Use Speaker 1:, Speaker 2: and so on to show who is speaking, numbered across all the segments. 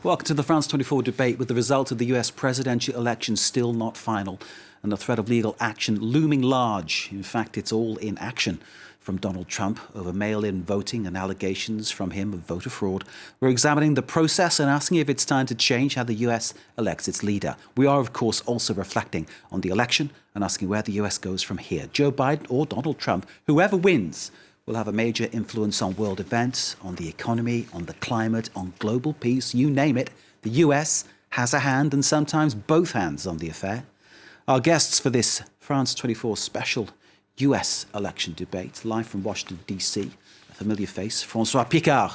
Speaker 1: Welcome to the France 24 debate, with the result of the US presidential election still not final and the threat of legal action looming large. In fact, it's all in action from Donald Trump over mail-in voting and allegations from him of voter fraud. We're examining the process and asking if it's time to change how the US elects its leader. We are, of course, also reflecting on the election and asking where the US goes from here. Joe Biden or Donald Trump, whoever wins, will have a major influence on world events, on the economy, on the climate, on global peace, you name it. The US has a hand, and sometimes both hands, on the affair. Our guests for this France 24 special US election debate, live from Washington, D.C., a familiar face, Francois Picard,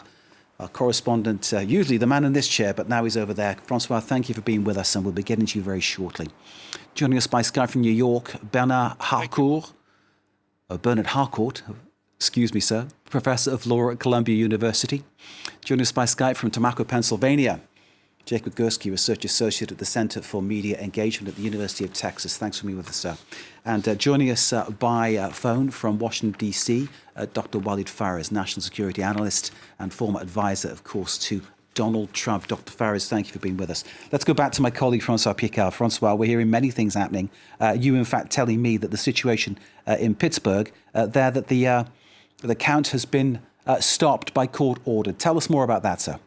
Speaker 1: our correspondent, usually the man in this chair, but now he's over there. Francois, thank you for being with us, and we'll be getting to you very shortly. Joining us by Skype from New York, Bernard Harcourt, excuse me, sir, Professor of Law at Columbia University. Joining us by Skype from Tamako, Pennsylvania, Jacob Gursky, Research Associate at the Center for Media Engagement at the University of Texas. Thanks for being with us, sir. And joining us by phone from Washington, D.C., Dr. Walid Fares, National Security Analyst and former advisor, of course, to Donald Trump. Dr. Fares, thank you for being with us. Let's go back to my colleague, Francois Picard. Francois, we're hearing many things happening. You, in fact, telling me that the situation in Pittsburgh, that the count has been stopped by court order. Tell us more about that, sir.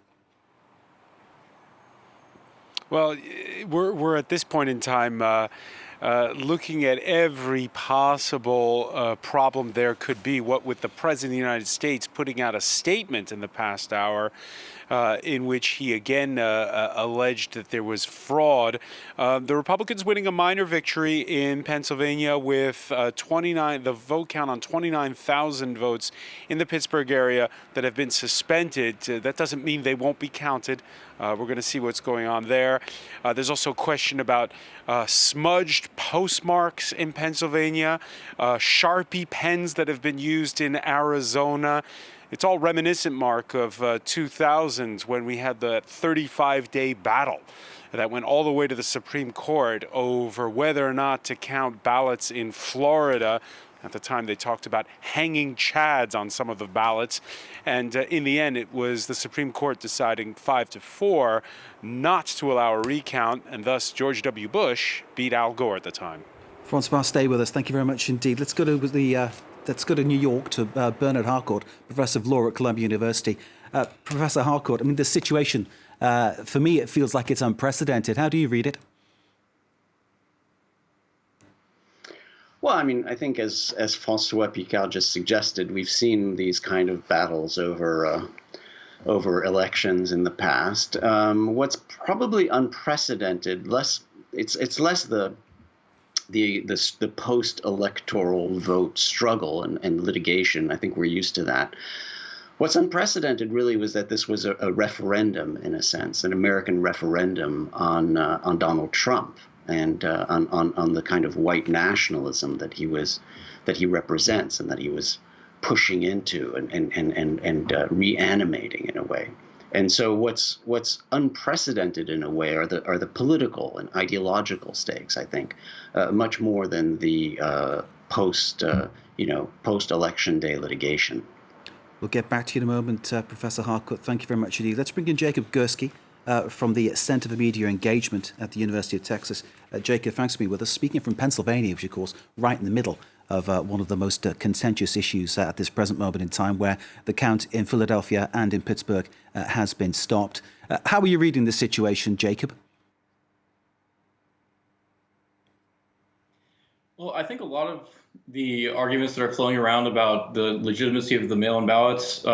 Speaker 2: Well, we're at this point in time looking at every possible problem there could be. What with the President of the United States putting out a statement in the past hour in which he again alleged that there was fraud. The Republicans winning a minor victory in Pennsylvania with the vote count on 29,000 votes in the Pittsburgh area that have been suspended. That doesn't mean they won't be counted. We're going to see what's going on there. There's also a question about smudged postmarks in Pennsylvania, Sharpie pens that have been used in Arizona. It's all reminiscent, Mark, of 2000 when we had the 35-day battle that went all the way to the Supreme Court over whether or not to count ballots in Florida. At the time, they talked about hanging chads on some of the ballots. And in the end, it was the Supreme Court deciding 5-4 not to allow a recount. And thus, George W. Bush beat Al Gore at the time.
Speaker 1: Francois, stay with us. Thank you very much indeed. Let's go to New York, to Bernard Harcourt, Professor of Law at Columbia University. Professor Harcourt, I mean, the situation, for me, it feels like it's unprecedented. How do you read it?
Speaker 3: Well, I mean, I think as Francois Picard just suggested, we've seen these kind of battles over elections in the past. What's probably unprecedented, it's less the post-electoral vote struggle and litigation. I think we're used to that. What's unprecedented really was that this was a referendum, in a sense, an American referendum on Donald Trump and on the kind of white nationalism that he represents and that he was pushing into and reanimating in a way. And so what's unprecedented in a way are the political and ideological stakes, I think, much more than the post-election day litigation.
Speaker 1: We'll get back to you in a moment, Professor Harcourt. Thank you very much indeed. Let's bring in Jacob Gursky from the Center for Media Engagement at the University of Texas. Jacob, thanks for being with us. Speaking from Pennsylvania, which, of course, right in the middle of one of the most contentious issues at this present moment in time, where the count in Philadelphia and in Pittsburgh has been stopped. How are you reading the situation, Jacob?
Speaker 4: Well, I think a lot of the arguments that are flowing around about the legitimacy of the mail-in ballots,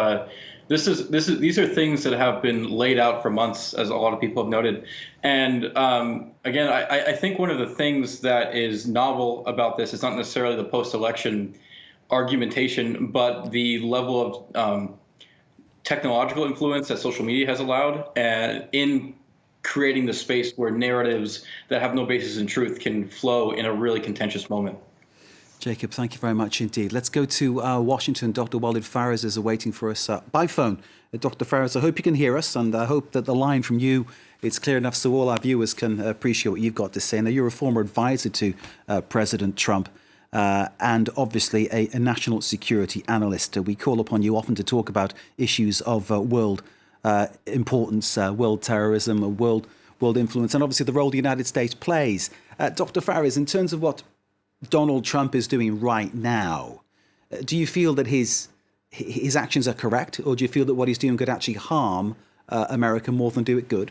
Speaker 4: these are things that have been laid out for months, as a lot of people have noted. And again, I think one of the things that is novel about this is not necessarily the post-election argumentation, but the level of technological influence that social media has allowed in creating the space where narratives that have no basis in truth can flow in a really contentious moment.
Speaker 1: Jacob, thank you very much indeed. Let's go to Washington. Dr. Walid Fares is awaiting for us by phone. Dr. Fares, I hope you can hear us, and I hope that the line from you is clear enough so all our viewers can appreciate what you've got to say. Now, you're a former advisor to President Trump and obviously a national security analyst. We call upon you often to talk about issues of world importance, world terrorism, world influence, and obviously the role the United States plays. Dr. Faris, in terms of what Donald Trump is doing right now, do you feel that his actions are correct, or do you feel that what he's doing could actually harm America more than do it good?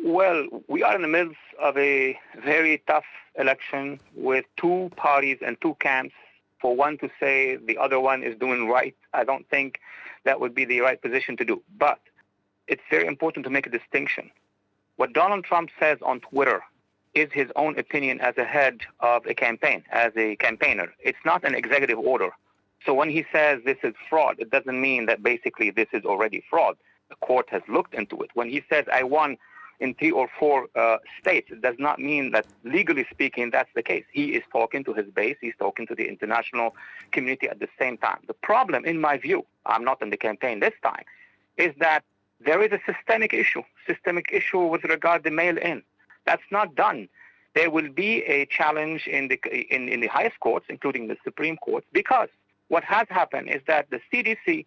Speaker 5: Well, we are in the midst of a very tough election with two parties and two camps. For one to say the other one is doing right, I don't think that would be the right position to do. But it's very important to make a distinction. What Donald Trump says on Twitter is his own opinion as a head of a campaign, as a campaigner. It's not an executive order. So when he says this is fraud, it doesn't mean that basically this is already fraud. The court has looked into it. When he says, I won in 3 or 4 states, it does not mean that legally speaking that's the case. He is talking to his base. He's talking to the international community at the same time. The problem, in my view, I'm not in the campaign this time, is that there is a systemic issue with regard to mail-in. That's not done. There will be a challenge in the highest courts, including the Supreme Court, because what has happened is that the CDC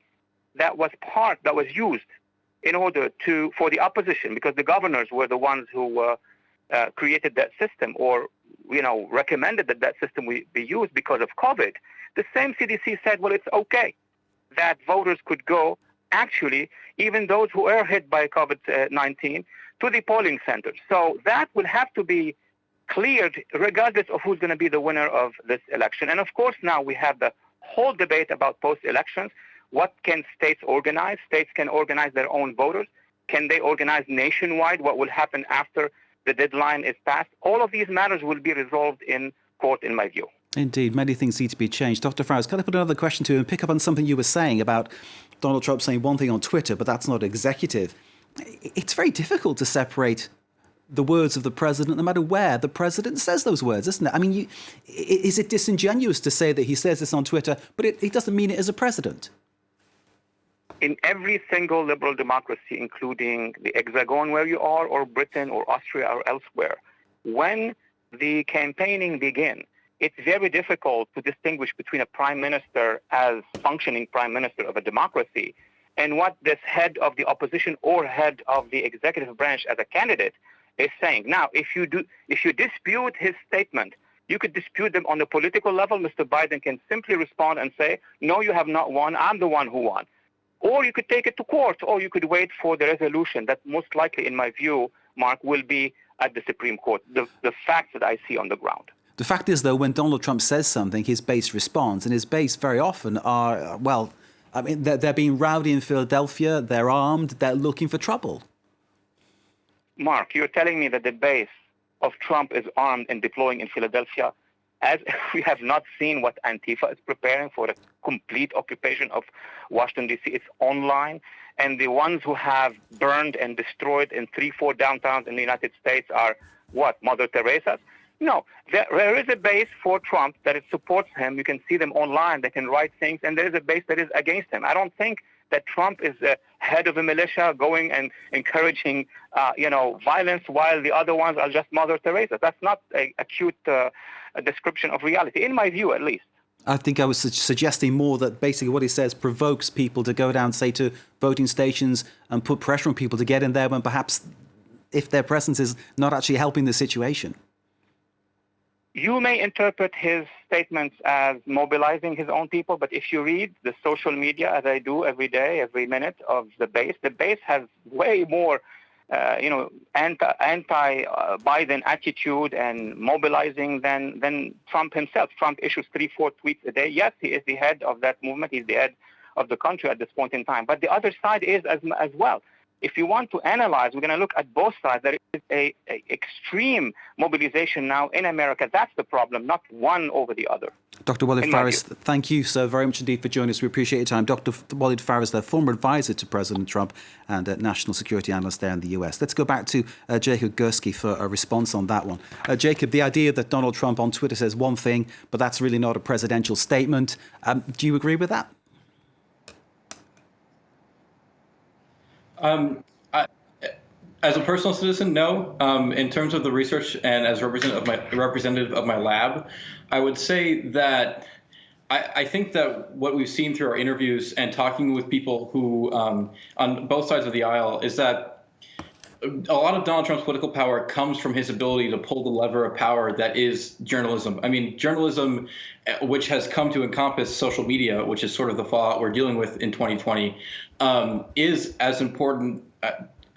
Speaker 5: that was used in order for the opposition, because the governors were the ones who created that system or recommended that system be used because of COVID. The same CDC said, well, it's okay that voters could go, actually, even those who are hit by COVID-19, to the polling centers. So that will have to be cleared regardless of who's going to be the winner of this election. And of course, now we have the whole debate about post-elections. What can states organize? States can organize their own voters. Can they organize nationwide? What will happen after the deadline is passed? All of these matters will be resolved in court, in my view.
Speaker 1: Indeed, many things need to be changed. Dr. Faris, can I put another question to you and pick up on something you were saying about Donald Trump saying one thing on Twitter, but that's not executive? It's very difficult to separate the words of the president, no matter where the president says those words, isn't it? I mean, is it disingenuous to say that he says this on Twitter, but he doesn't mean it as a president?
Speaker 5: In every single liberal democracy, including the Hexagon where you are, or Britain, or Austria, or elsewhere, when the campaigning begins, it's very difficult to distinguish between a prime minister as functioning prime minister of a democracy and what this head of the opposition or head of the executive branch as a candidate is saying. Now, if you dispute his statement, you could dispute them on the political level. Mr. Biden can simply respond and say, no, you have not won. I'm the one who won. Or you could take it to court, or you could wait for the resolution that most likely, in my view, Mark, will be at the Supreme Court, the facts that I see on the ground.
Speaker 1: The fact is, though, when Donald Trump says something, his base responds, and his base very often are, well, I mean, they're being rowdy in Philadelphia, they're armed, they're looking for trouble.
Speaker 5: Mark, you're telling me that the base of Trump is armed and deploying in Philadelphia, as we have not seen what Antifa is preparing for a complete occupation of Washington, D.C. It's online, and the ones who have burned and destroyed in 3-4 downtowns in the United States are, what, Mother Teresa's? No, there is a base for Trump that it supports him. You can see them online. They can write things, and there is a base that is against him. I don't think that Trump is the head of a militia going and encouraging, violence, while the other ones are just Mother Teresa. That's not a cute description of reality, in my view, at least.
Speaker 1: I think I was suggesting more that basically what he says provokes people to go down, say, to voting stations and put pressure on people to get in there when perhaps if their presence is not actually helping the situation.
Speaker 5: You may interpret his statements as mobilizing his own people, but if you read the social media, as I do every day, every minute of the base has way more, anti-Biden attitude and mobilizing than Trump himself. Trump issues 3-4 tweets a day. Yes, he is the head of that movement. He's the head of the country at this point in time. But the other side is as well. If you want to analyze, we're going to look at both sides. There is a extreme mobilization now in America. That's the problem, not one over the other.
Speaker 1: Dr. Walid Faris, thank you so very much indeed for joining us. We appreciate your time. Dr. Walid Faris, the former advisor to President Trump and national security analyst there in the US. Let's go back to Jacob Gursky for a response on that one. Jacob, the idea that Donald Trump on Twitter says one thing, but that's really not a presidential statement. Do you agree with that?
Speaker 4: As a personal citizen, no. In terms of the research and as representative of my lab, I would say that I think that what we've seen through our interviews and talking with people who on both sides of the aisle is that a lot of Donald Trump's political power comes from his ability to pull the lever of power that is journalism. I mean, journalism, which has come to encompass social media, which is sort of the fallout we're dealing with in 2020, is as important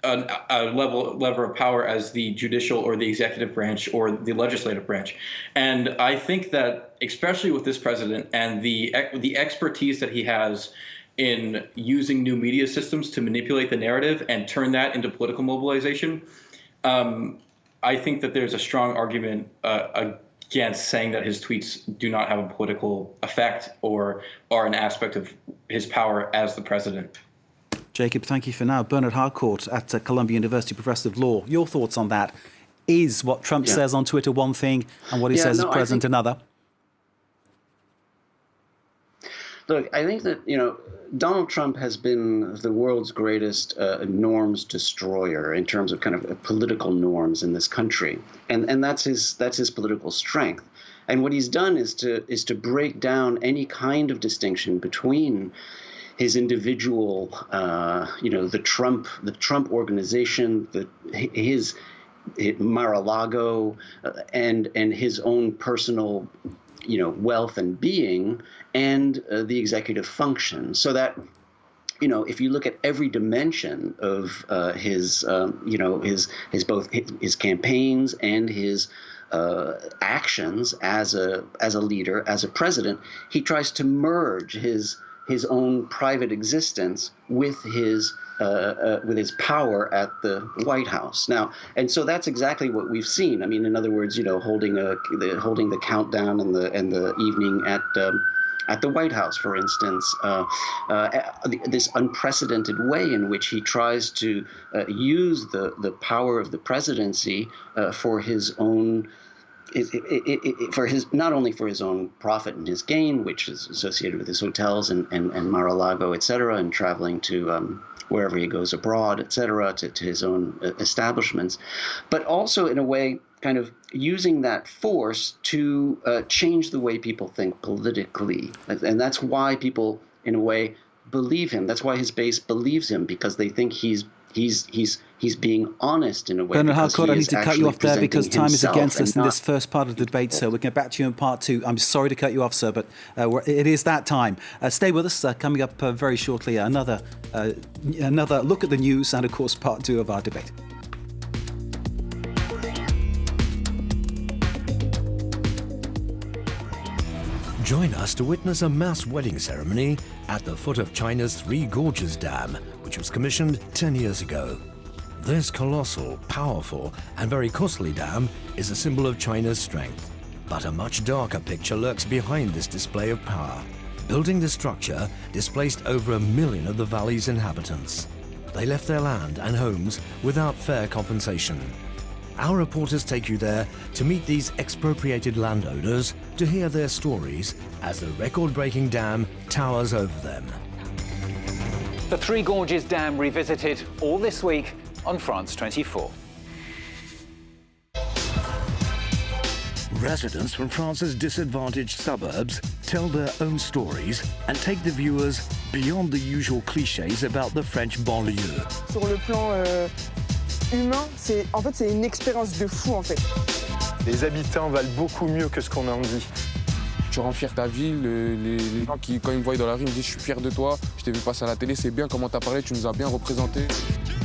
Speaker 4: a lever of power as the judicial or the executive branch or the legislative branch. And I think that especially with this president and the expertise that he has in using new media systems to manipulate the narrative and turn that into political mobilization, I think that there's a strong argument against saying that his tweets do not have a political effect or are an aspect of his power as the president.
Speaker 1: Jacob, thank you for now. Bernard Harcourt at Columbia University, Professor of Law. Your thoughts on that? Is what Trump says on Twitter one thing and what he says as president another?
Speaker 3: Look, I think that, Donald Trump has been the world's greatest norms destroyer in terms of kind of political norms in this country. And that's his political strength. And what he's done is to break down any kind of distinction between his individual, the Trump organization, his Mar-a-Lago, and his own personal, wealth and being, and the executive function. So that, if you look at every dimension of his campaigns and his actions as a leader, as a president, he tries to merge his own private existence with his power at the White House now, and so that's exactly what we've seen. I mean, in other words, holding the countdown and the evening at the White House, for instance, this unprecedented way in which he tries to use the power of the presidency for his own. Not only for his own profit and his gain, which is associated with his hotels and Mar-a-Lago, et cetera, and traveling to wherever he goes abroad, et cetera, to his own establishments, but also in a way kind of using that force to change the way people think politically. And that's why people, in a way, believe him. That's why his base believes him, because they think he's being honest in a way.
Speaker 1: Bernard Harcourt, I need to cut you off there because time is against us in this first part of the debate, so we'll get back to you in part two. I'm sorry to cut you off, sir, but it is that time. Stay with us. Coming up very shortly, another look at the news and, of course, part two of our debate.
Speaker 6: Join us to witness a mass wedding ceremony at the foot of China's Three Gorges Dam, which was commissioned 10 years ago. This colossal, powerful, and very costly dam is a symbol of China's strength. But a much darker picture lurks behind this display of power. Building the structure displaced over 1 million of the valley's inhabitants. They left their land and homes without fair compensation. Our reporters take you there to meet these expropriated landowners, to hear their stories as the record-breaking dam towers over them.
Speaker 7: The Three Gorges Dam revisited all this week on France 24.
Speaker 6: Residents from France's disadvantaged suburbs tell their own stories and take the viewers beyond the usual clichés about the French banlieue.
Speaker 8: Sur le plan humain, c'est une expérience de fou en fait.
Speaker 9: Les habitants valent beaucoup mieux que ce qu'on en dit.
Speaker 10: Tu rends fier ta ville, les gens qui, quand ils me voient dans la rue, me disent je suis fier de toi, je t'ai vu passer à la télé, c'est bien comment t'as parlé, tu nous as bien représenté.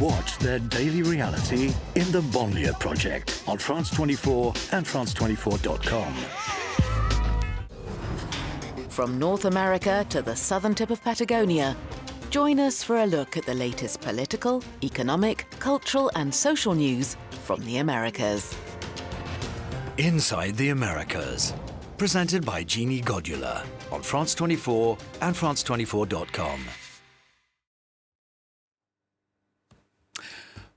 Speaker 6: Watch their daily reality in the Banlieue Project on France 24 and France24.com.
Speaker 11: From North America to the southern tip of Patagonia, join us for a look at the latest political, economic, cultural and social news from the Americas.
Speaker 6: Inside the Americas, presented by Jeannie Godula on France 24 and France24.com.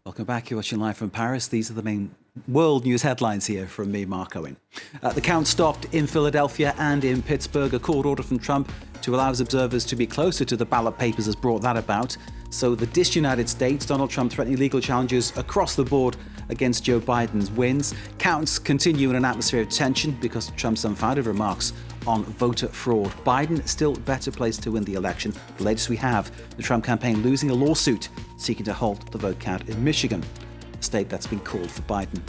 Speaker 1: Welcome back. You're watching live from Paris. These are the main world news headlines here from me, Mark Owen. The count stopped in Philadelphia and in Pittsburgh. A court order from Trump to to allow his observers to be closer to the ballot papers has brought that about. So the disunited states, Donald Trump threatening legal challenges across the board against Joe Biden's wins. Counts continue in an atmosphere of tension because of Trump's unfounded remarks on voter fraud. Biden still better placed to win the election. The latest we have, the Trump campaign losing a lawsuit seeking to halt the vote count in Michigan, a state that's been called for Biden.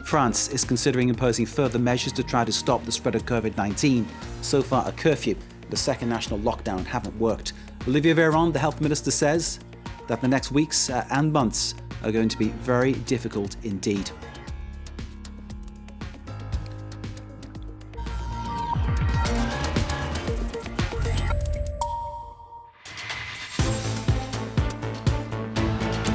Speaker 1: France is considering imposing further measures to try to stop the spread of COVID-19. So far, a curfew and a second national lockdown haven't worked. Olivier Véran, the health minister, says that the next weeks and months are going to be very difficult indeed.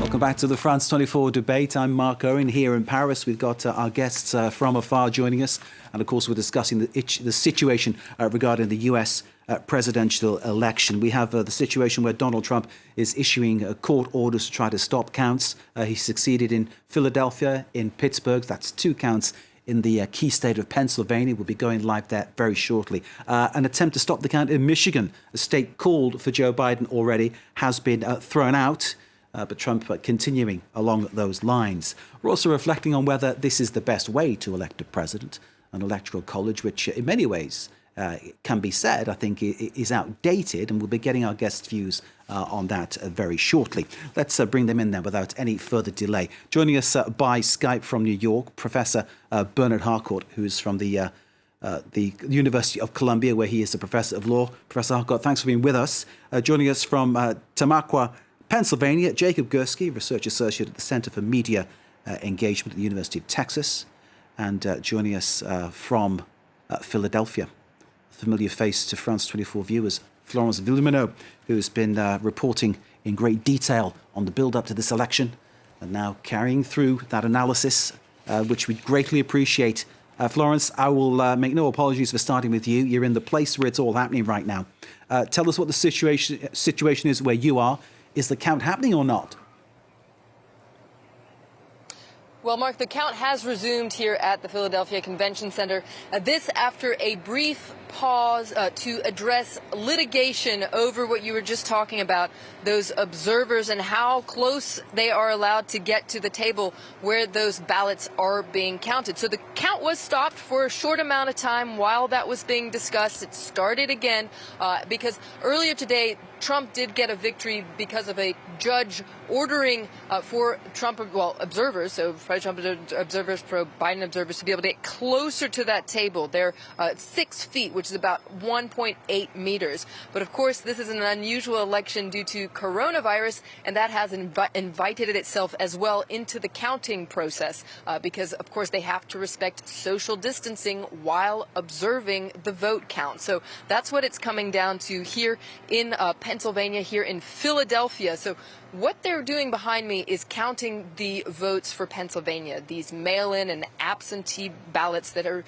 Speaker 1: Welcome back to the France 24 debate. I'm Mark Owen here in Paris. We've got our guests from afar joining us. And of course, we're discussing the situation regarding the US presidential election. We have the situation where Donald Trump is issuing court orders to try to stop counts. He succeeded in Philadelphia, in Pittsburgh. That's 2 counts in the key state of Pennsylvania. We'll be going live there very shortly. An attempt to stop the count in Michigan, a state called for Joe Biden already, has been thrown out. But Trump continuing along those lines. We're also reflecting on whether this is the best way to elect a president, an electoral college, which in many ways can be said, I think, is outdated, and we'll be getting our guests' views on that very shortly. Let's bring them in there without any further delay. Joining us by Skype from New York, Professor Bernard Harcourt, who's from the University of Columbia, where he is a professor of law. Professor Harcourt, thanks for being with us. Joining us from Tamaqua, Pennsylvania, Jacob Gursky, Research Associate at the Center for Media Engagement at the University of Texas. And joining us from Philadelphia, a familiar face to France 24 viewers, Florence Villeminot, who's been reporting in great detail on the build-up to this election and now carrying through that analysis, which we greatly appreciate. Florence, I will make no apologies for starting with you. You're in the place where it's all happening right now. Tell us what the situation is where you are. Is the count happening or not?
Speaker 12: Well, Mark, the count has resumed here at the Philadelphia Convention Center. This after a brief pause to address litigation over what you were just talking about, those observers and how close they are allowed to get to the table where those ballots are being counted. So the count was stopped for a short amount of time while that was being discussed. It started again because earlier today, Trump did get a victory because of a judge ordering for Trump, observers, so pro-Trump observers, pro-Biden observers, to be able to get closer to that table. They're 6 feet, which is about 1.8 meters. But of course, this is an unusual election due to coronavirus, and that has invited itself as well into the counting process because, of course, they have to respect social distancing while observing the vote count. So that's what it's coming down to here in Pennsylvania, here in Philadelphia. So what they're doing behind me is counting the votes for Pennsylvania, these mail-in and absentee ballots that are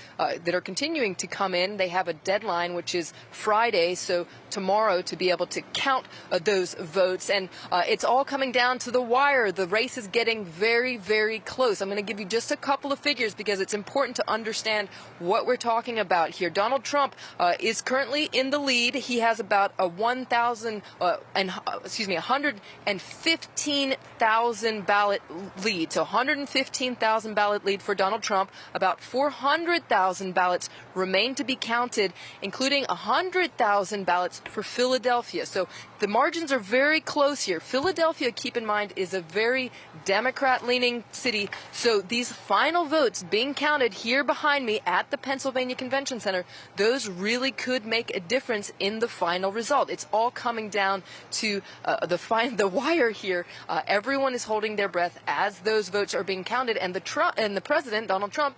Speaker 12: continuing to come in. They have a deadline, which is Friday, so tomorrow, to be able to count those votes. And it's all coming down to the wire. The race is getting very, very close. I'm going to give you just a couple of figures because it's important to understand what we're talking about here. Donald Trump is currently in the lead. He has about a 115,000 ballot lead. So 115,000 ballot lead for Donald Trump. About 400,000 ballots remain to be counted, including 100,000 ballots for Philadelphia. So the margins are very close here. Philadelphia, keep in mind, is a very Democrat-leaning city. So these final votes being counted here behind me at the Pennsylvania Convention Center, those really could make a difference in the final result. It's all coming down to the wire here. Everyone is holding their breath as those votes are being counted, and the president, Donald Trump,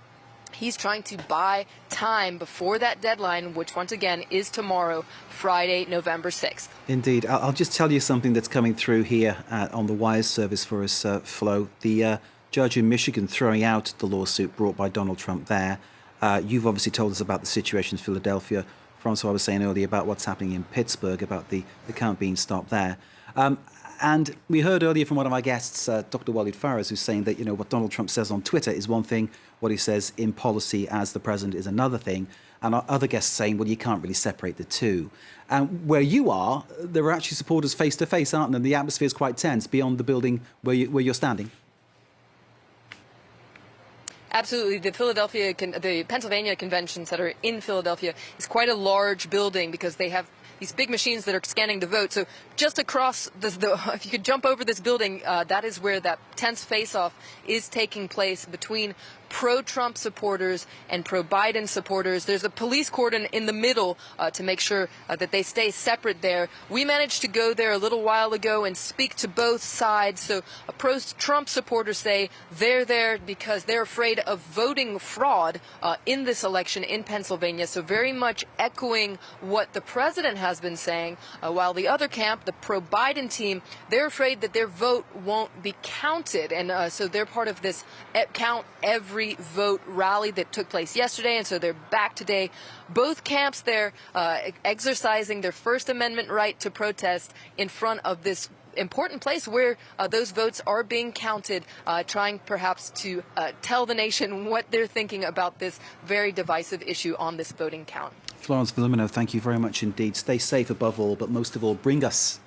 Speaker 12: he's trying to buy time before that deadline, which once again is tomorrow, Friday, November 6th.
Speaker 1: Indeed. I'll just tell you something that's coming through here on the wires service for us, Flo. The judge in Michigan throwing out the lawsuit brought by Donald Trump there. You've obviously told us about the situation in Philadelphia. Francois was saying earlier about what's happening in Pittsburgh, about the count being stopped there. And we heard earlier from one of our guests, Dr. Walid Faraz, who's saying that, what Donald Trump says on Twitter is one thing, what he says in policy as the president is another thing. And our other guests saying, well, you can't really separate the two. And where you are, there are actually supporters face to face, aren't there? And the atmosphere is quite tense beyond the building where you're standing.
Speaker 12: Absolutely. The Pennsylvania Convention Center in Philadelphia is quite a large building because they have these big machines that are scanning the vote. So just across if you could jump over this building, that is where that tense face-off is taking place between pro-Trump supporters and pro-Biden supporters. There's a police cordon in the middle to make sure that they stay separate there. We managed to go there a little while ago and speak to both sides. So pro-Trump supporters say they're there because they're afraid of voting fraud in this election in Pennsylvania. So very much echoing what the president has been saying, while the other camp, the pro-Biden team, they're afraid that their vote won't be counted. And so they're part of this count every vote rally that took place yesterday, and so they're back today. Both camps there exercising their First Amendment right to protest in front of this important place where those votes are being counted, trying perhaps to tell the nation what they're thinking about this very divisive issue on this voting count.
Speaker 1: Florence Volumino, thank you very much indeed. Stay safe above all, but most of all, bring us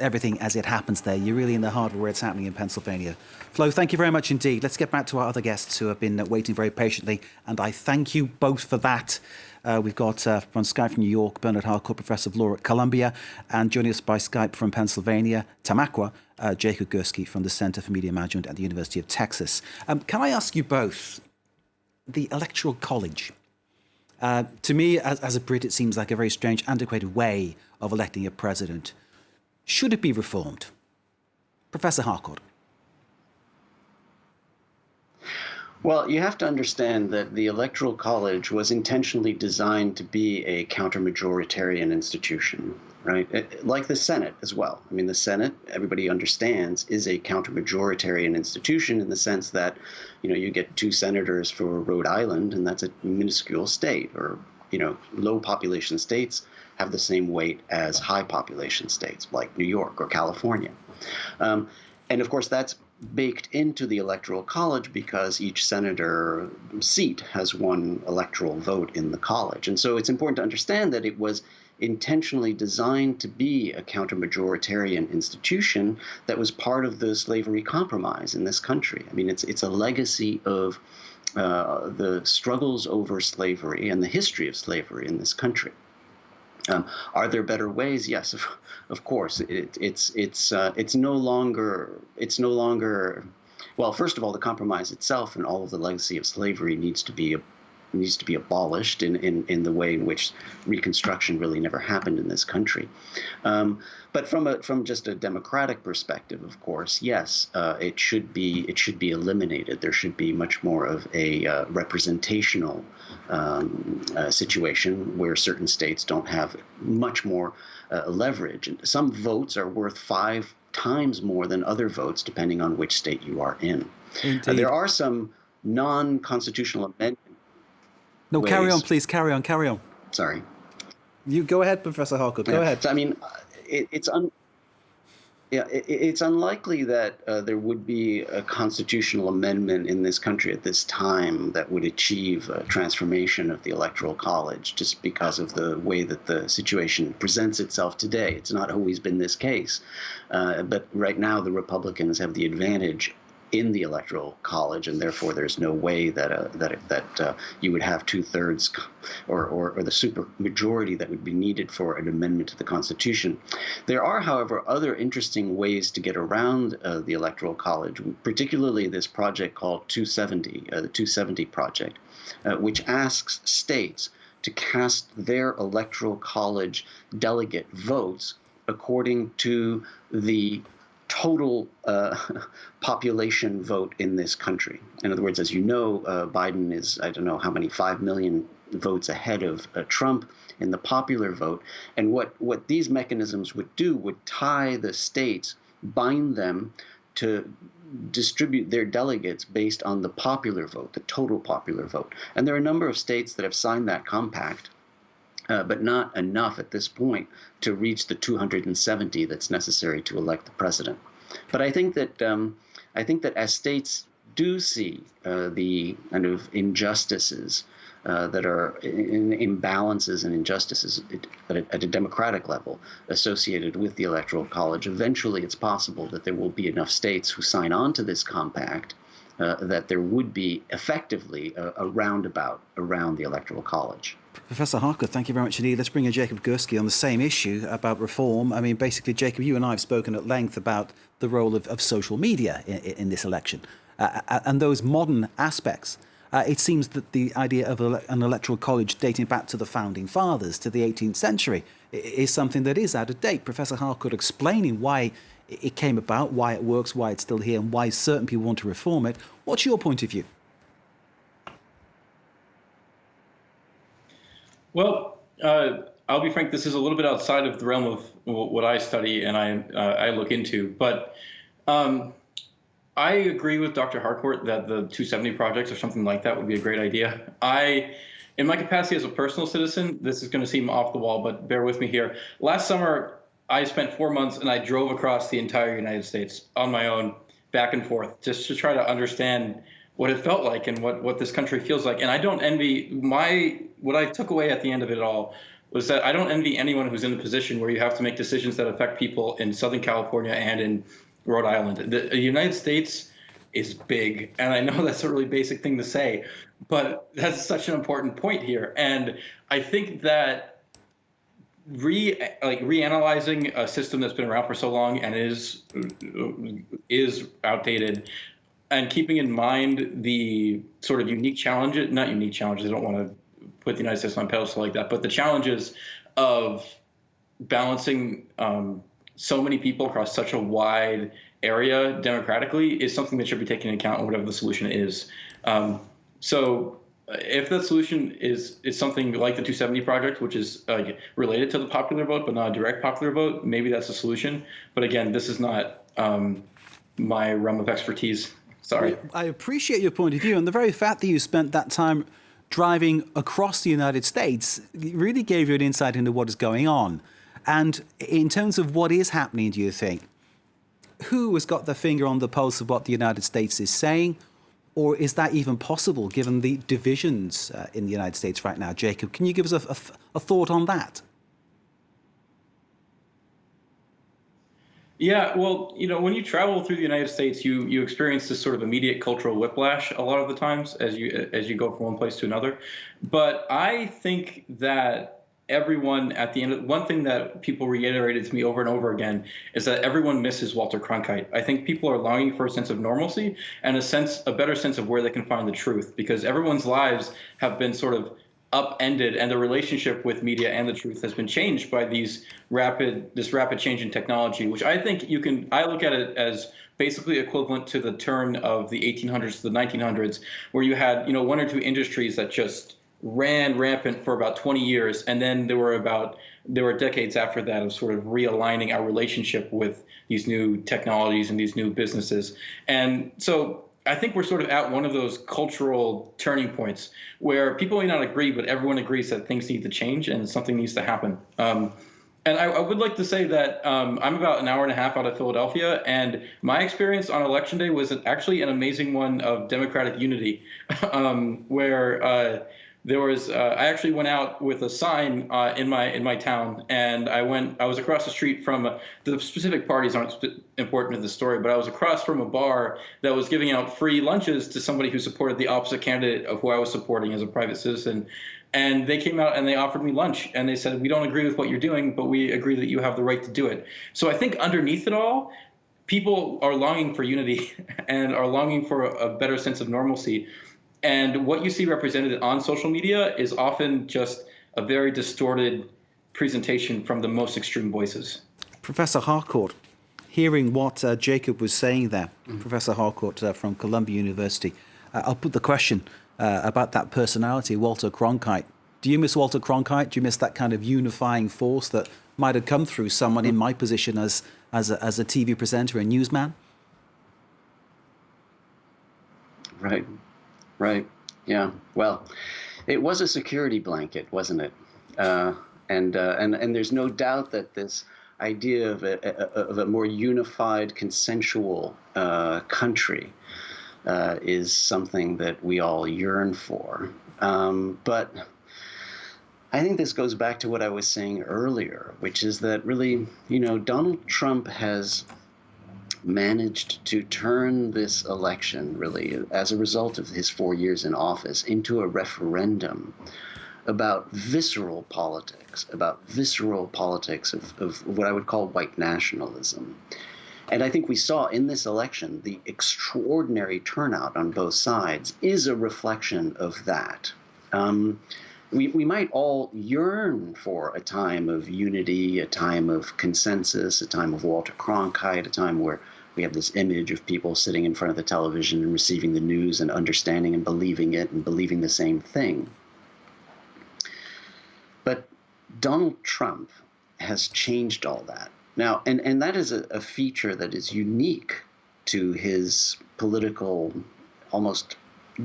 Speaker 1: everything as it happens there. You're really in the heart of where it's happening in Pennsylvania. Flo, thank you very much indeed. Let's get back to our other guests who have been waiting very patiently, and I thank you both for that. We've got on Skype from New York, Bernard Harcourt, Professor of Law at Columbia, and joining us by Skype from Pennsylvania, Tamaqua, Jacob Gursky from the Center for Media Management at the University of Texas. Can I ask you both, the Electoral College, to me, as a Brit, it seems like a very strange, antiquated way of electing a president. Should it be reformed? Professor Harcourt.
Speaker 3: Well, you have to understand that the Electoral College was intentionally designed to be a counter-majoritarian institution, right? Like the Senate as well. I mean, the Senate, everybody understands, is a counter-majoritarian institution in the sense that, you get 2 senators for Rhode Island, and that's a minuscule state, or, low population states have the same weight as high population states like New York or California. And of course, that's baked into the Electoral College because each senator seat has one electoral vote in the college. And so it's important to understand that it was intentionally designed to be a counter-majoritarian institution that was part of the slavery compromise in this country. I mean, it's a legacy of the struggles over slavery and the history of slavery in this country. Are there better ways? Yes, of course. It's no longer. Well, first of all, the compromise itself and all of the legacy of slavery needs to be abolished in the way in which Reconstruction really never happened in this country. But from just a democratic perspective, of course, yes, it should be eliminated. There should be much more of a representational situation where certain states don't have much more leverage. And some votes are worth 5 times more than other votes, depending on which state you are in. There are some non-constitutional amendments.
Speaker 1: No, carry on, please. Carry on.
Speaker 3: Sorry.
Speaker 1: You go ahead, Professor Harcourt. Go ahead.
Speaker 3: So, I mean, it's unlikely that there would be a constitutional amendment in this country at this time that would achieve a transformation of the Electoral College, just because of the way that the situation presents itself today. It's not always been this case, but right now the Republicans have the advantage in the Electoral College, and therefore there's no way that you would have 2/3 or the super majority that would be needed for an amendment to the Constitution. There are, however, other interesting ways to get around the Electoral College, particularly this project called 270, the 270 Project, which asks states to cast their Electoral College delegate votes according to the total population vote in this country. In other words, as you know, Biden is, I don't know how many, 5 million votes ahead of Trump in the popular vote. And what these mechanisms would do would tie the states, bind them to distribute their delegates based on the popular vote, the total popular vote. And there are a number of states that have signed that compact, but not enough at this point to reach the 270 that's necessary to elect the president. But I think that as states do see the kind of injustices that are in imbalances and injustices at a democratic level associated with the Electoral College, eventually it's possible that there will be enough states who sign on to this compact that there would be effectively a roundabout around the Electoral College.
Speaker 1: Professor Harcourt, thank you very much indeed. Let's bring in Jacob Gursky on the same issue about reform. I mean, basically, Jacob, you and I have spoken at length about the role of social media in this election and those modern aspects. It seems that the idea of an electoral college dating back to the founding fathers, to the 18th century, is something that is out of date. Professor Harcourt explaining why it came about, why it works, why it's still here, and why certain people want to reform it. What's your point of view?
Speaker 4: Well, I'll be frank, this is a little bit outside of the realm of what I study and I look into, but I agree with Dr. Harcourt that the 270 projects or something like that would be a great idea. In my capacity as a personal citizen, this is going to seem off the wall, but bear with me here. Last summer, I spent 4 months and I drove across the entire United States on my own, back and forth, just to try to understand what it felt like and what this country feels like. And I don't envy what I took away at the end of it all was that I don't envy anyone who's in a position where you have to make decisions that affect people in Southern California and in Rhode Island. The United States is big, and I know that's a really basic thing to say, but that's such an important point here. And I think that reanalyzing a system that's been around for so long and is outdated, and keeping in mind the sort of unique challenges, not unique challenges, I don't want to put the United States on a pedestal like that, but the challenges of balancing so many people across such a wide area democratically is something that should be taken into account in whatever the solution is. So if the solution is something like the 270 project, which is related to the popular vote but not a direct popular vote, maybe that's a solution. But again, this is not my realm of expertise. Sorry.
Speaker 1: I appreciate your point of view, and the very fact that you spent that time driving across the United States really gave you an insight into what is going on. And in terms of what is happening, do you think, who has got their finger on the pulse of what the United States is saying? Or is that even possible, given the divisions in the United States right now? Jacob, can you give us a thought on that?
Speaker 4: Yeah, well, when you travel through the United States, you experience this sort of immediate cultural whiplash a lot of the times as you go from one place to another. But I think that everyone at the end, one thing that people reiterated to me over and over again is that everyone misses Walter Cronkite. I think people are longing for a sense of normalcy and a better sense of where they can find the truth, because everyone's lives have been sort of upended, and the relationship with media and the truth has been changed by this rapid change in technology, which I think I look at it as basically equivalent to the turn of the 1800s to the 1900s, where you had, one or two industries that just ran rampant for about 20 years. And then there were decades after that of sort of realigning our relationship with these new technologies and these new businesses. And so I think we're sort of at one of those cultural turning points where people may not agree, but everyone agrees that things need to change and something needs to happen. And I would like to say that I'm about an hour and a half out of Philadelphia, and my experience on Election Day was actually an amazing one of democratic unity, where there was I actually went out with a sign in my town, and I was across the street from the specific parties aren't important to the story, but I was across from a bar that was giving out free lunches to somebody who supported the opposite candidate of who I was supporting as a private citizen. And they came out and they offered me lunch, and they said, we don't agree with what you're doing, but we agree that you have the right to do it. So I think underneath it all, people are longing for unity and are longing for a better sense of normalcy. And what you see represented on social media is often just a very distorted presentation from the most extreme voices.
Speaker 1: Professor Harcourt, hearing what Jacob was saying there, Professor Harcourt from Columbia University, I'll put the question about that personality, Walter Cronkite. Do you miss Walter Cronkite? Do you miss that kind of unifying force that might have come through someone in my position as a TV presenter, a newsman?
Speaker 3: Right. Yeah. Well, it was a security blanket, wasn't it? And there's no doubt that this idea of a more unified, consensual country is something that we all yearn for. But I think this goes back to what I was saying earlier, which is that really, Donald Trump has managed to turn this election, really, as a result of his 4 years in office, into a referendum about visceral politics of what I would call white nationalism. And I think we saw in this election the extraordinary turnout on both sides is a reflection of that. We might all yearn for a time of unity, a time of consensus, a time of Walter Cronkite, a time where we have this image of people sitting in front of the television and receiving the news and understanding and believing it and believing the same thing. But Donald Trump has changed all that. Now, and that is a feature that is unique to his political almost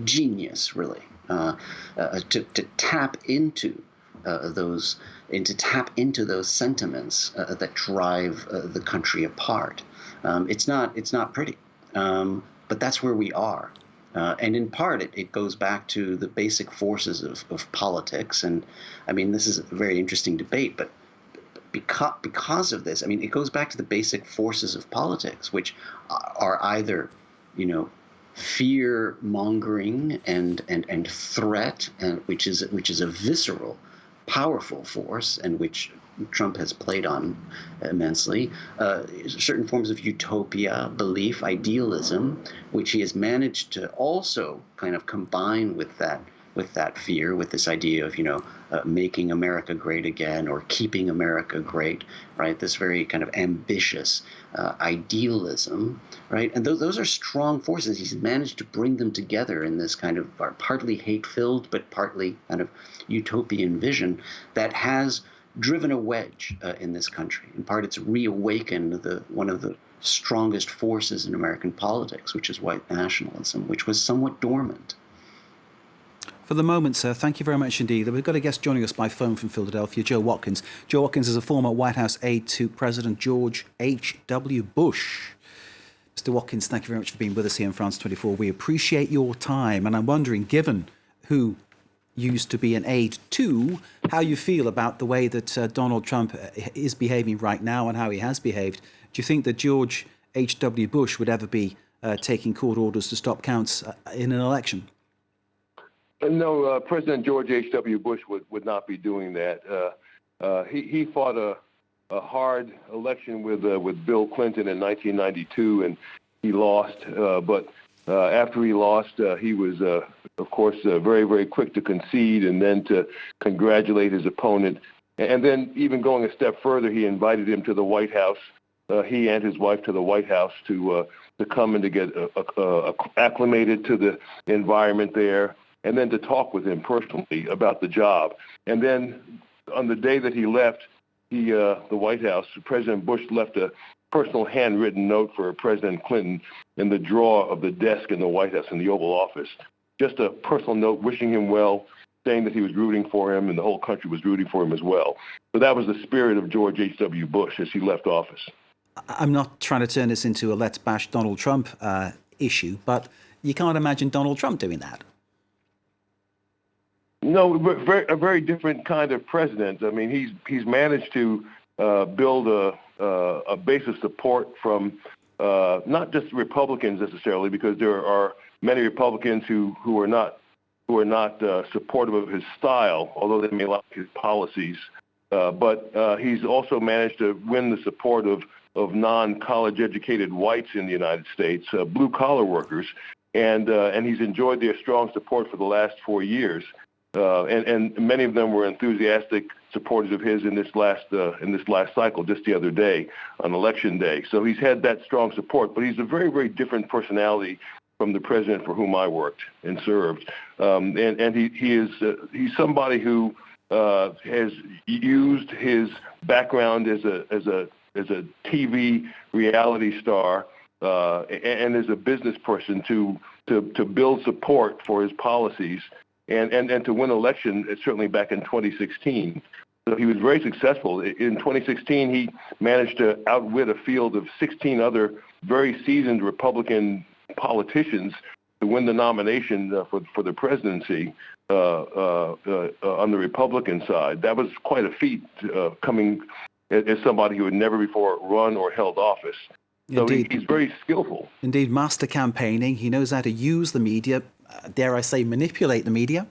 Speaker 3: genius, really, to tap into those sentiments that drive the country apart. It's not pretty, but that's where we are. And in part, it goes back to the basic forces of politics. And I mean, this is a very interesting debate, but because of this, I mean, it goes back to the basic forces of politics, which are either, fear mongering and threat, which is a visceral, powerful force, and which Trump has played on immensely. Certain forms of utopia, belief, idealism, which he has managed to also kind of combine with that fear, with this idea of making America great again or keeping America great, right? This very kind of ambitious idealism, right? And those are strong forces. He's managed to bring them together in this kind of partly hate-filled but partly kind of utopian vision that has driven a wedge in this country. In part, it's reawakened one of the strongest forces in American politics, which is white nationalism, which was somewhat dormant.
Speaker 1: For the moment, sir, thank you very much indeed. We've got a guest joining us by phone from Philadelphia, Joe Watkins. Joe Watkins is a former White House aide to President George H.W. Bush. Mr. Watkins, thank you very much for being with us here in France 24. We appreciate your time, and I'm wondering, given who used to be an aide to, how you feel about the way that Donald Trump is behaving right now and how he has behaved. Do you think that George H.W. Bush would ever be taking court orders to stop counts in an election?
Speaker 13: No, President George H.W. Bush would not be doing that. He fought a hard election with Bill Clinton in 1992, and he lost. But after he lost, he was, of course, very, very quick to concede and then to congratulate his opponent. And then even going a step further, he invited him to the White House, he and his wife to the White House to come and to get acclimated to the environment there, and then to talk with him personally about the job. And then on the day that he left the White House, President Bush left a personal handwritten note for President Clinton in the drawer of the desk in the White House, in the Oval Office. Just a personal note wishing him well, saying that he was rooting for him and the whole country was rooting for him as well. So that was the spirit of George H.W. Bush as he left office. I'm not trying to turn this into a let's bash Donald Trump issue, but you can't imagine Donald Trump doing that. No, a very different kind of president. I mean, he's managed to build a base of support from not just Republicans necessarily, because there are many Republicans who are not supportive of his style, although they may like his policies. But he's also managed to win the support of non-college educated whites in the United States, blue collar workers, and he's enjoyed their strong support for the last 4 years. And many of them were enthusiastic supporters of his in this last cycle, just the other day, on Election Day. So he's had that strong support, but he's a very, very different personality from the president for whom I worked and served. And he's somebody who has used his background as a TV reality star and as a business person to build support for his policies. And to win election, certainly back in 2016. So he was very successful. In 2016, he managed to outwit a field of 16 other very seasoned Republican politicians win the nomination for the presidency on the Republican side. That was quite a feat coming as somebody who had never before run or held office. So he's very skillful.
Speaker 1: Indeed, master campaigning. He knows how to use the media, dare I say, manipulate the media.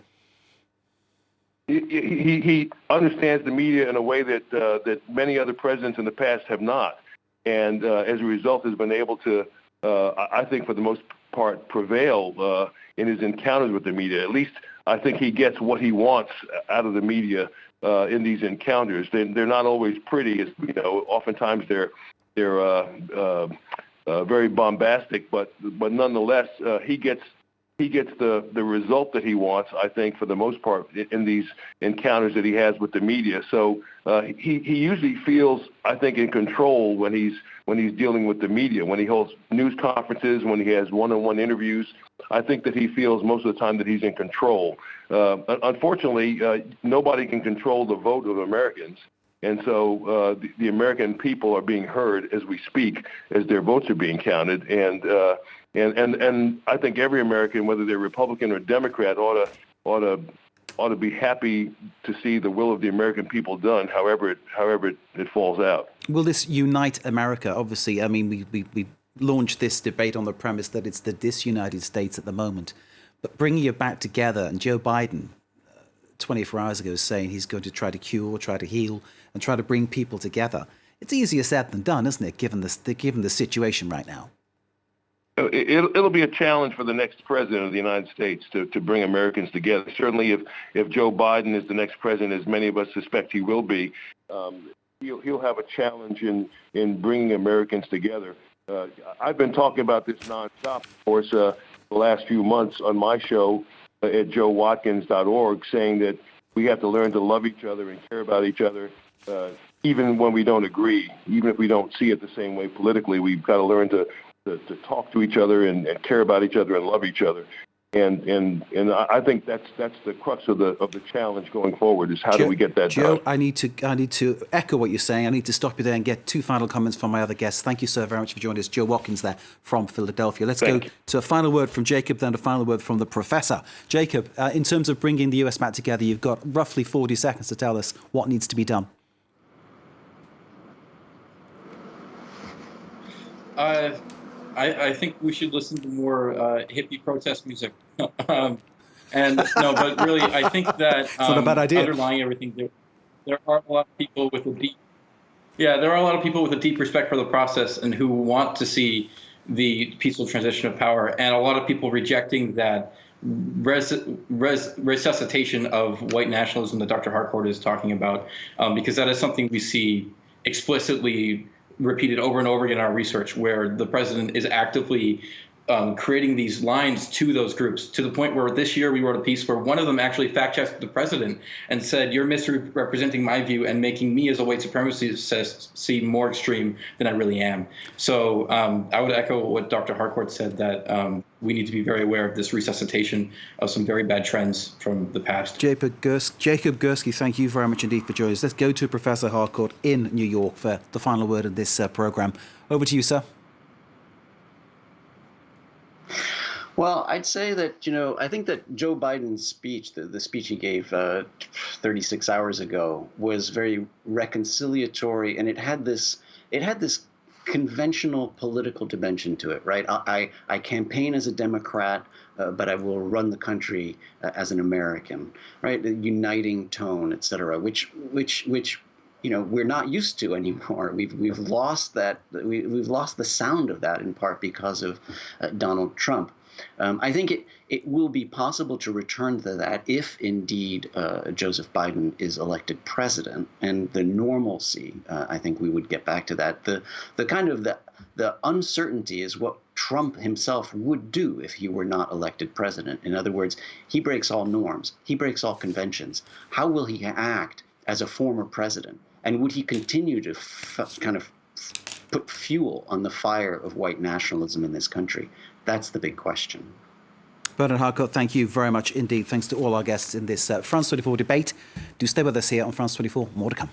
Speaker 13: He understands the media in a way that many other presidents in the past have not. And as a result, has been able to, I think for the most part, prevail in his encounters with the media. At least I think he gets what he wants out of the media in these encounters. They're not always pretty. As, you know, oftentimes they're very bombastic, but nonetheless, he gets the result that he wants, I think, for the most part, in these encounters that he has with the media. So he usually feels, I think, in control when he's dealing with the media, when he holds news conferences, when he has one-on-one interviews. I think that he feels most of the time that he's in control. Unfortunately, nobody can control the vote of Americans. And so the American people are being heard as we speak, as their votes are being counted. And I think every American, whether they're Republican or Democrat, ought to be happy to see the will of the American people done, however it falls out.
Speaker 1: Will this unite America? Obviously, I mean, we launched this debate on the premise that it's the disunited states at the moment. But bringing it back together, and Joe Biden, 24 hours ago, saying he's going to try to cure, try to heal, and try to bring people together. It's easier said than done, isn't it, given the situation right now?
Speaker 13: It'll be a challenge for the next president of the United States to bring Americans together. Certainly, if Joe Biden is the next president, as many of us suspect he will be, he'll have a challenge in bringing Americans together. I've been talking about this nonstop, of course, the last few months on my show at joewatkins.org, saying that we have to learn to love each other and care about each other, even when we don't agree, even if we don't see it the same way politically. We've got to learn to talk to each other and care about each other and love each other. And I think that's the crux of the challenge going forward, is how do we get that done?
Speaker 1: Joe, I need to echo what you're saying. I need to stop you there and get two final comments from my other guests. Thank you so very much for joining us. Joe Watkins there from Philadelphia. Let's go to a final word from Jacob, then a final word from the professor. Jacob, in terms of bringing the US back together, you've got roughly 40 seconds to tell us what needs to be done.
Speaker 4: I think we should listen to more hippie protest music. But really, I think that
Speaker 1: it's not a bad idea.
Speaker 4: Underlying everything, there are a lot of people with a deep respect for the process and who want to see the peaceful transition of power, and a lot of people rejecting that resuscitation of white nationalism that Dr. Harcourt is talking about, because that is something we see explicitly repeated over and over again in our research, where the president is actively creating these lines to those groups, to the point where this year we wrote a piece where one of them actually fact-checked the president and said, "You're misrepresenting my view and making me as a white supremacist seem more extreme than I really am." So I would echo what Dr. Harcourt said, that we need to be very aware of this resuscitation of some very bad trends from the past.
Speaker 1: Jacob Gursky, thank you very much indeed for joining us. Let's go to Professor Harcourt in New York for the final word of this program. Over to you, sir.
Speaker 3: Well, I'd say that, I think that Joe Biden's speech, the speech he gave 36 hours ago, was very reconciliatory, and it had this conventional political dimension to it, right? I campaign as a Democrat, but I will run the country as an American, right? The uniting tone, et cetera, which we're not used to anymore. We've lost that. We've lost the sound of that, in part because of Donald Trump. I think it will be possible to return to that if indeed Joseph Biden is elected president, and the normalcy. I think we would get back to that. The kind of the uncertainty is what Trump himself would do if he were not elected president. In other words, he breaks all norms. He breaks all conventions. How will he act as a former president? And would he continue to kind of put fuel on the fire of white nationalism in this country? That's the big question.
Speaker 1: Bernard Harcourt, thank you very much indeed. Thanks to all our guests in this France 24 debate. Do stay with us here on France 24. More to come.